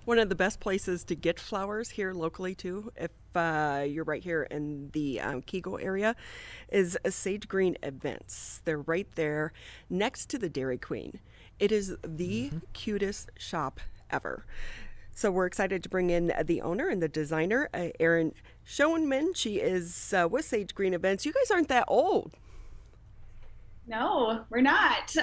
One of the best places to get flowers here locally too, if you're right here in the Kego area, is a Sage Green Events. They're right there next to the Dairy Queen. It is the Hmm. cutest shop ever. So we're excited to bring in the owner and the designer, Erin Schoneman. She is with Sage Green Events. You guys aren't that old. No, we're not.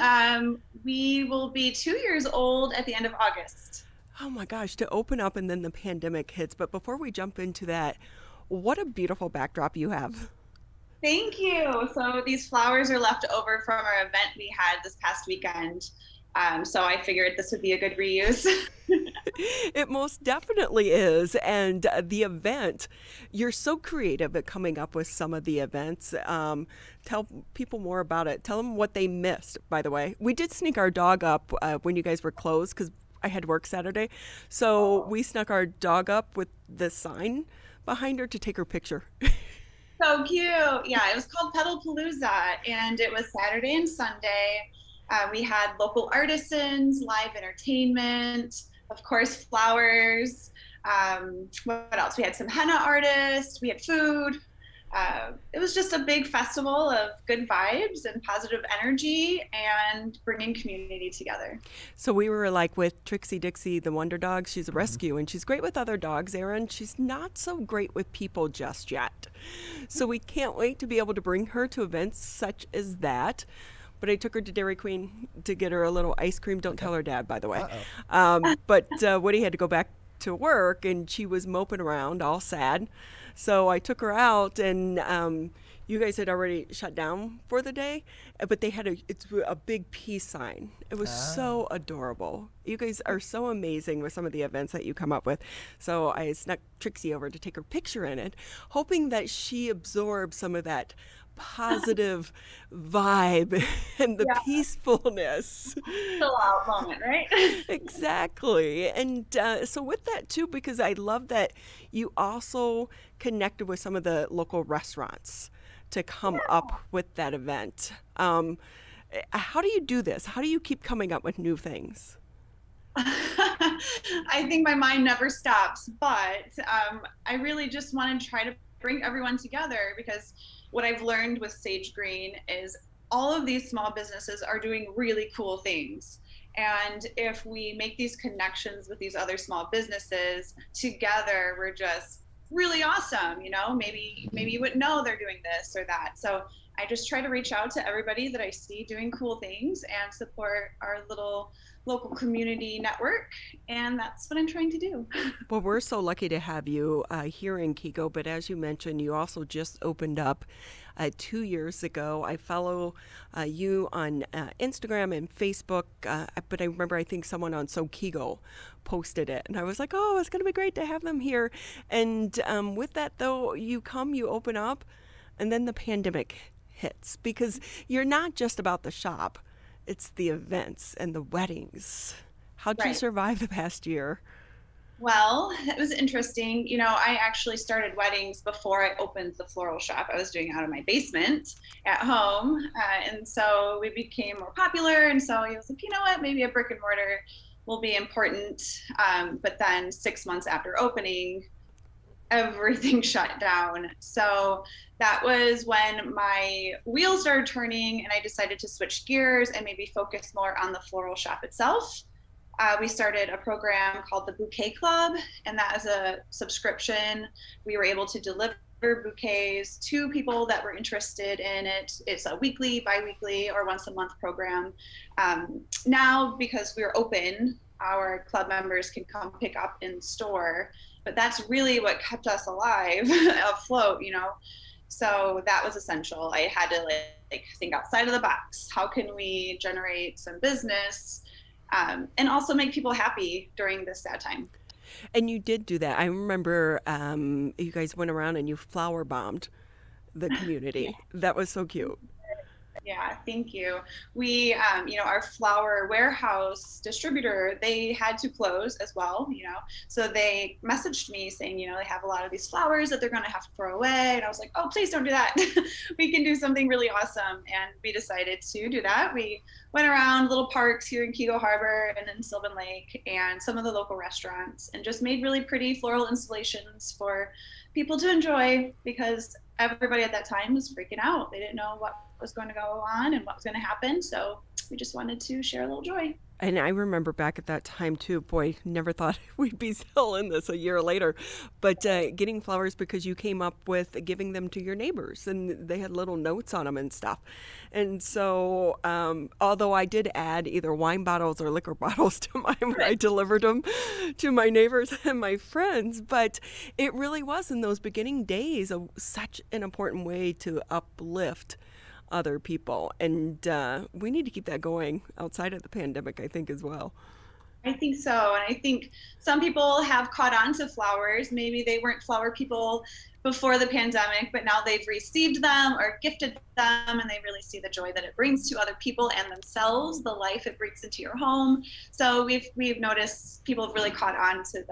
We will be 2 years old at the end of August. Oh my gosh, to open up and then the pandemic hits. But before we jump into that, what a beautiful backdrop you have. Thank you. So these flowers are left over from our event we had this past weekend. So I figured this would be a good reuse. It most definitely is. And the event, you're so creative at coming up with some of the events. Tell people more about it. Tell them what they missed, by the way. We did sneak our dog up when you guys were closed because I had work Saturday. So we snuck our dog up with the sign behind her to take her picture. So cute. Yeah, it was called Petal Palooza, and it was Saturday and Sunday. We had local artisans, live entertainment, of course, flowers. What else? We had some henna artists, we had food. It was just a big festival of good vibes and positive energy and bringing community together. So we were like with Trixie Dixie, the Wonder Dog. She's a Hmm. rescue and she's great with other dogs, Erin. She's not so great with people just yet. So we can't wait to be able to bring her to events such as that. But I took her to Dairy Queen to get her a little ice cream. Don't Okay. tell her dad, by the way. Uh-oh. But Woody had to go back to work and she was moping around all sad. So I took her out and you guys had already shut down for the day, but they had it's a big peace sign. It was Ah. so adorable. You guys are so amazing with some of the events that you come up with. So I snuck Trixie over to take her picture in it, hoping that she absorbs some of that positive vibe and the Yeah, peacefulness. chill out moment, right? Exactly. And so, with that too, because I love that you also connected with some of the local restaurants to come up with that event. How do you do this? How do you keep coming up with new things? I think my mind never stops, but I really just want to try to bring everyone together because what I've learned with Sage Green is all of these small businesses are doing really cool things. And if we make these connections with these other small businesses together, we're just really awesome. Maybe you wouldn't know they're doing this or that. So I just try to reach out to everybody that I see doing cool things and support our little local community network. And that's what I'm trying to do. Well, we're so lucky to have you here in Kiko, but as you mentioned, you also just opened up 2 years ago. I follow you on Instagram and Facebook, but I remember I think someone on So Kigo posted it, and I was like, oh, it's going to be great to have them here. And with that, though, you open up, and then the pandemic hits because you're not just about the shop, it's the events and the weddings. How'd you Right. survive the past year? Well, it was interesting. I actually started weddings before I opened the floral shop. I was doing it out of my basement at home. And so we became more popular. And so I was like, you know what, maybe a brick and mortar will be important. But then 6 months after opening, everything shut down. So that was when my wheels started turning and I decided to switch gears and maybe focus more on the floral shop itself. We started a program called the Bouquet Club, and that is a subscription. We were able to deliver bouquets to people that were interested in it. It's a weekly, bi-weekly, or once a month program. Now, because we're open, our club members can come pick up in store, but that's really what kept us alive, afloat. So that was essential. I had to like think outside of the box. How can we generate some business and also make people happy during this sad time? And you did do that. I remember you guys went around and you flower bombed the Yeah. community. That was so cute. Yeah, thank you. We, our flower warehouse distributor, they had to close as well, so they messaged me saying, they have a lot of these flowers that they're going to have to throw away. And I was like, oh, please don't do that. We can do something really awesome. And we decided to do that. We went around little parks here in Kego Harbor and in Sylvan Lake and some of the local restaurants and just made really pretty floral installations for people to enjoy because everybody at that time was freaking out. They didn't know what was going to go on and what was going to happen. So we just wanted to share a little joy. And I remember back at that time too, boy, never thought we'd be still in this a year later, but getting flowers because you came up with giving them to your neighbors and they had little notes on them and stuff. And so, although I did add either wine bottles or liquor bottles to mine when I delivered them to my neighbors and my friends, but it really was in those beginning days such an important way to uplift other people. And we need to keep that going outside of the pandemic, I think, as well. I think so. And I think some people have caught on to flowers. Maybe they weren't flower people before the pandemic, but now they've received them or gifted them and they really see the joy that it brings to other people and themselves, the life it brings into your home. So we've noticed people have really caught on to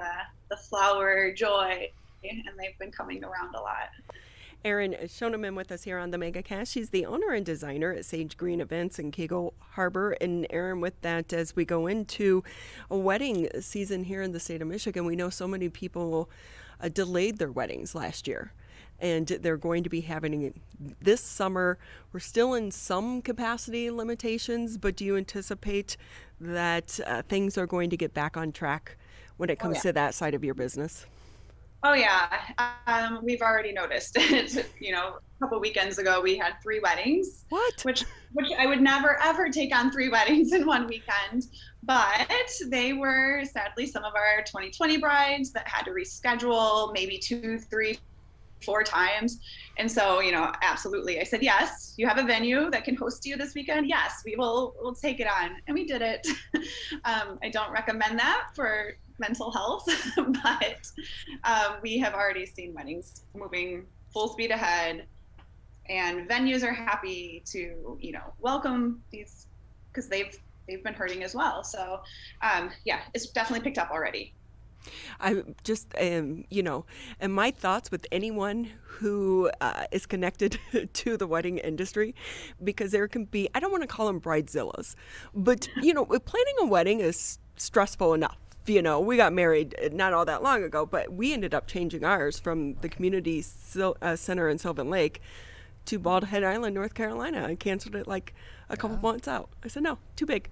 the flower joy and they've been coming around a lot. Erin Schoneman with us here on the MegaCast. She's the owner and designer at Sage Green Events in Kego Harbor. And Erin, with that, as we go into a wedding season here in the state of Michigan, we know so many people delayed their weddings last year. And they're going to be having this summer. We're still in some capacity limitations, but do you anticipate that things are going to get back on track when it comes to that side of your business? Oh yeah, we've already noticed. A couple weekends ago we had 3 weddings. What? Which I would never ever take on 3 weddings in one weekend, but they were sadly some of our 2020 brides that had to reschedule maybe 2, 3, 4 times. And so, absolutely, I said yes. You have a venue that can host you this weekend. Yes, we'll take it on, and we did it. I don't recommend that for mental health, but we have already seen weddings moving full speed ahead, and venues are happy to welcome these because they've been hurting as well. So it's definitely picked up already. I just, and my thoughts with anyone who is connected to the wedding industry, because there can be, I don't want to call them bridezillas, but, planning a wedding is stressful enough. We got married not all that long ago, but we ended up changing ours from the community center in Sylvan Lake to Bald Head Island, North Carolina. I canceled it like a couple months out. I said, no, too big.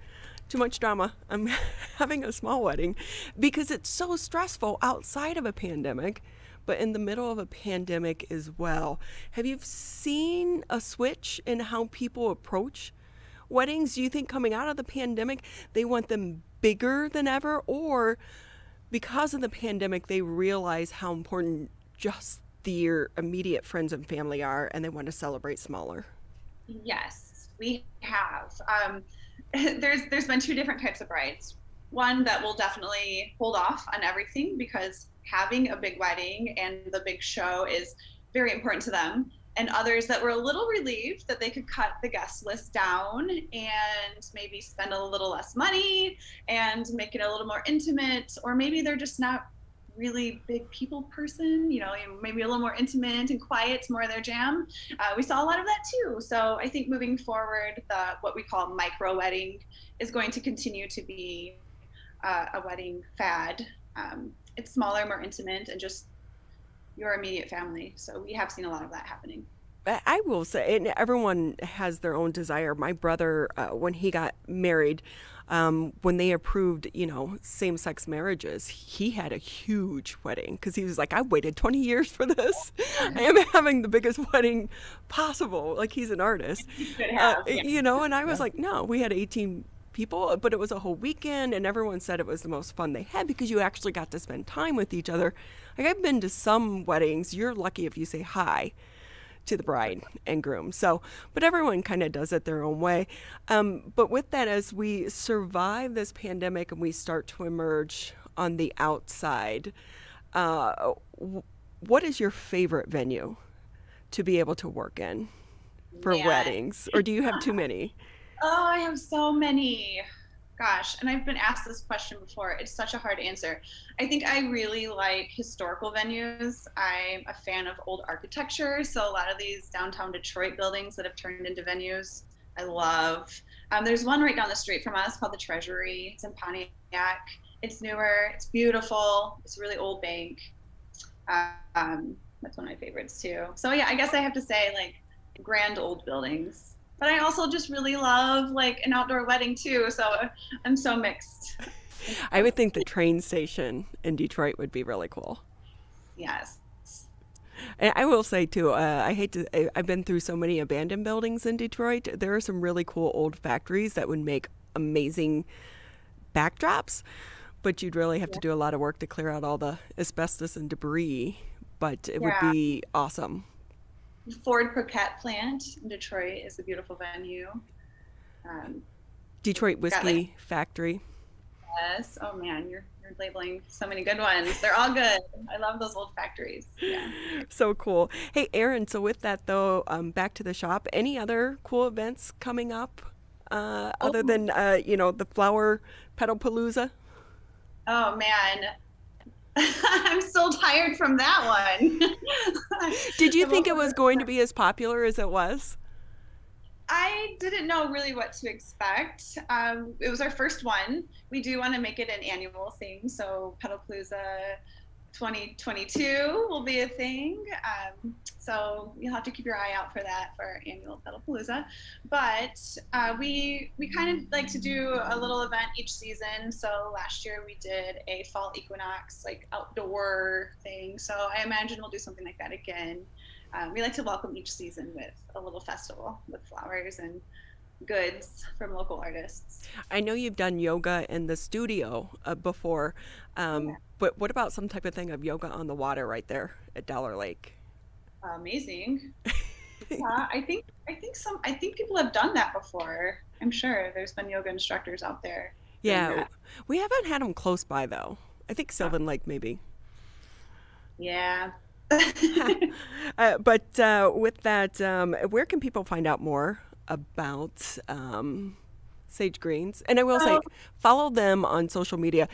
Too much drama. I'm having a small wedding because it's so stressful outside of a pandemic, but in the middle of a pandemic as well. Have you seen a switch in how people approach weddings? Do you think coming out of the pandemic, they want them bigger than ever, or because of the pandemic, they realize how important just their immediate friends and family are and they want to celebrate smaller? Yes, we have. There's been 2 different types of brides. One that will definitely hold off on everything because having a big wedding and the big show is very important to them. And others that were a little relieved that they could cut the guest list down and maybe spend a little less money and make it a little more intimate, or maybe they're just not really big people person, maybe a little more intimate and quiet, it's more their jam. We saw a lot of that too. So I think moving forward, what we call micro wedding is going to continue to be a wedding fad. It's smaller, more intimate, and just your immediate family. So we have seen a lot of that happening. I will say, and everyone has their own desire. My brother, when he got married, when they approved, same-sex marriages, he had a huge wedding because he was like, I waited 20 years for this. I am having the biggest wedding possible. Like, he's an artist. And I was like, no, we had 18 people, but it was a whole weekend, and everyone said it was the most fun they had because you actually got to spend time with each other. Like, I've been to some weddings, you're lucky if you say hi to the bride and groom. So, but everyone kind of does it their own way. But with that, as we survive this pandemic and we start to emerge on the outside, what is your favorite venue to be able to work in? for Man. weddings, or do you have too many? Oh, I have so many. Gosh, and I've been asked this question before. It's such a hard answer. I think I really like historical venues. I'm a fan of old architecture, so a lot of these downtown Detroit buildings that have turned into venues, I love. There's one right down the street from us called the Treasury. It's in Pontiac. It's newer. It's beautiful. It's a really old bank. That's one of my favorites too. So yeah, I guess I have to say like grand old buildings. But I also just really love like an outdoor wedding too. So I'm so mixed. I would think the train station in Detroit would be really cool. Yes. And I will say too, I've been through so many abandoned buildings in Detroit. There are some really cool old factories that would make amazing backdrops, but you'd really have to do a lot of work to clear out all the asbestos and debris, but it would Yeah. be awesome. Ford Croquette plant in Detroit is a beautiful venue. Um, Detroit got Whiskey like Factory. yes. Oh man, you're labeling so many good ones. They're all good. I love those old factories. Yeah. So cool. Hey, Erin, so with that though, back to the shop, any other cool events coming up other Oh, than, the flower petal palooza? oh man. I'm still tired from that one. Did you I'm think it over was going to be as popular as it was? I didn't know really what to expect. It was our first one. We do want to make it an annual thing, so Pedalpalooza 2022 will be a thing. So you'll have to keep your eye out for that for our annual Pedalpalooza. But we kind of like to do a little event each season. So last year we did a fall equinox like outdoor thing. So I imagine we'll do something like that again. We like to welcome each season with a little festival with flowers and goods from local artists. I know you've done yoga in the studio before, Yeah. but what about some type of thing of yoga on the water right there at Dollar Lake? Amazing. Yeah, I think people have done that before. I'm sure there's been yoga instructors out there doing Yeah, that. we haven't had them close by though. I think Sylvan Lake maybe. Yeah. But with that, where can people find out more about Sage Greens? And I will say, So follow them on social media.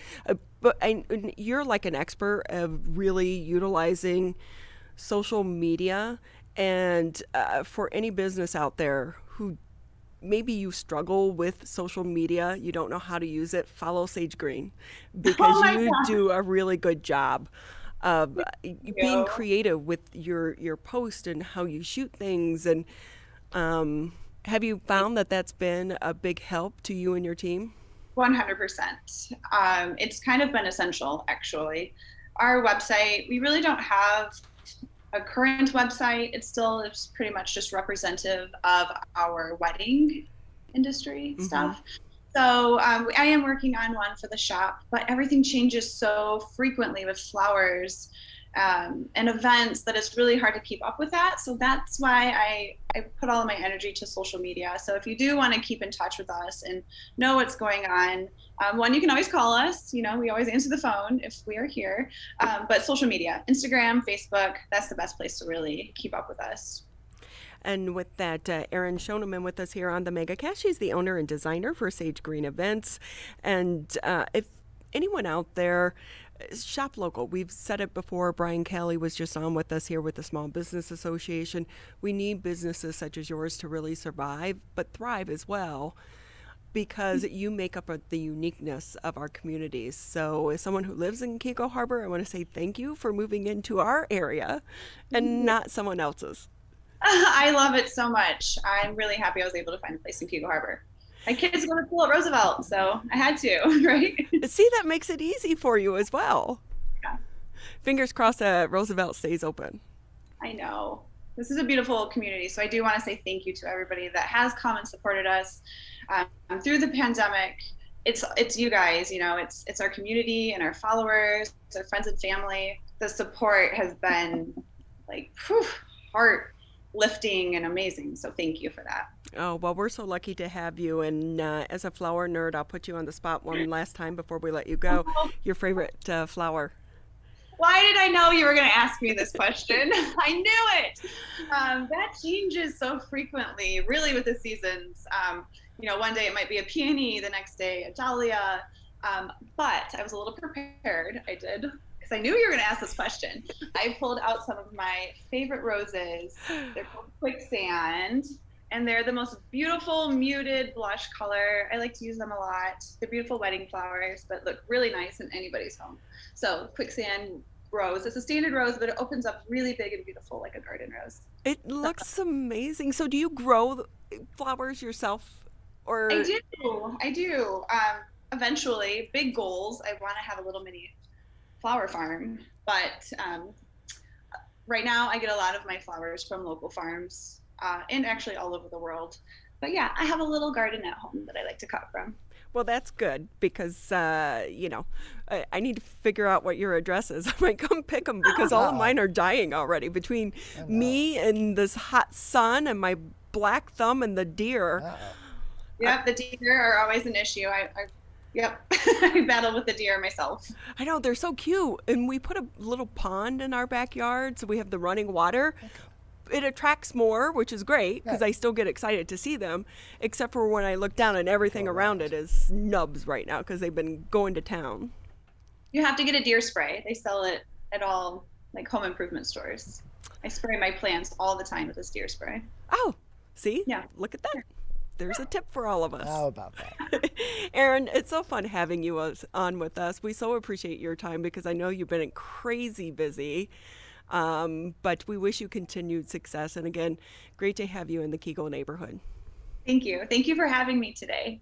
And you're like an expert of really utilizing social media. And for any business out there who maybe you struggle with social media, you don't know how to use it, follow Sage Green oh because my you God. do a really good job of being You. creative with your post and how you shoot things. And have you found that that's been a big help to you and your team? 100%. It's kind of been essential, actually. Our website, we really don't have a current website. It still is pretty much just representative of our wedding industry Hmm. stuff. So I am working on one for the shop, but everything changes so frequently with flowers and events that it's really hard to keep up with that. So that's why I put all of my energy to social media. So if you do want to keep in touch with us and know what's going on, one, you can always call us. You know, we always answer the phone if we are here. But social media, Instagram, Facebook, that's the best place to really keep up with us. And with that, Erin Schoneman with us here on the MegaCast. She's the owner and designer for Sage Green Events. And if anyone out there, shop local. We've said it before. Brian Kelly was just on with us here with the Small Business Association. We need businesses such as yours to really survive, but thrive as well, because you make up the uniqueness of our communities. So as someone who lives in Keiko Harbor, I want to say thank you for moving into our area and not someone else's. I love it so much. I'm really happy I was able to find a place in Keiko Harbor. My kids go to school at Roosevelt, so I had to, right? See, that makes it easy for you as well. Yeah, Fingers crossed that Roosevelt stays open. I know. This is a beautiful community, so I do want to say thank you to everybody that has come and supported us through the pandemic. It's you guys, you know, it's our community and our followers, it's our friends and family. The support has been like whew, heart lifting and amazing. So thank you for that. Oh, well, we're so lucky to have you. And as a flower nerd, I'll put you on the spot one last time before we let you go. Your favorite flower? Why did I know you were going to ask me this question? I knew it. That changes so frequently, really, with the seasons. One day it might be a peony, the next day a dahlia. But I was a little prepared. I did, because I knew you were going to ask this question. I pulled out some of my favorite roses. They're called Quicksand, and they're the most beautiful muted blush color. I like to use them a lot. They're beautiful wedding flowers, but look really nice in anybody's home. So Quicksand rose. It's a standard rose, but it opens up really big and beautiful like a garden rose. It looks amazing. So do you grow flowers yourself? Or I do. Eventually, big goals. I want to have a little mini flower farm, but right now I get a lot of my flowers from local farms and actually all over the world. But yeah, I have a little garden at home that I like to cut from. Well, that's good because, I need to figure out what your address is. I might come pick them because all of mine are dying already between me and this hot sun and my black thumb and the deer. Yep, the deer are always an issue. Yep, I battle with the deer myself. I know, they're so cute. And we put a little pond in our backyard, so we have the running water. It attracts more, which is great because I still get excited to see them, except for when I look down and everything around it is nubs right now because they've been going to town. You have to get a deer spray. They sell it at all like home improvement stores. I spray my plants all the time with this deer spray. Oh, see? Yeah. Look at that. There's a tip for all of us. How about that? Erin, it's so fun having you on with us. We so appreciate your time because I know you've been crazy busy. But we wish you continued success. And again, great to have you in the Kegel neighborhood. Thank you. Thank you for having me today.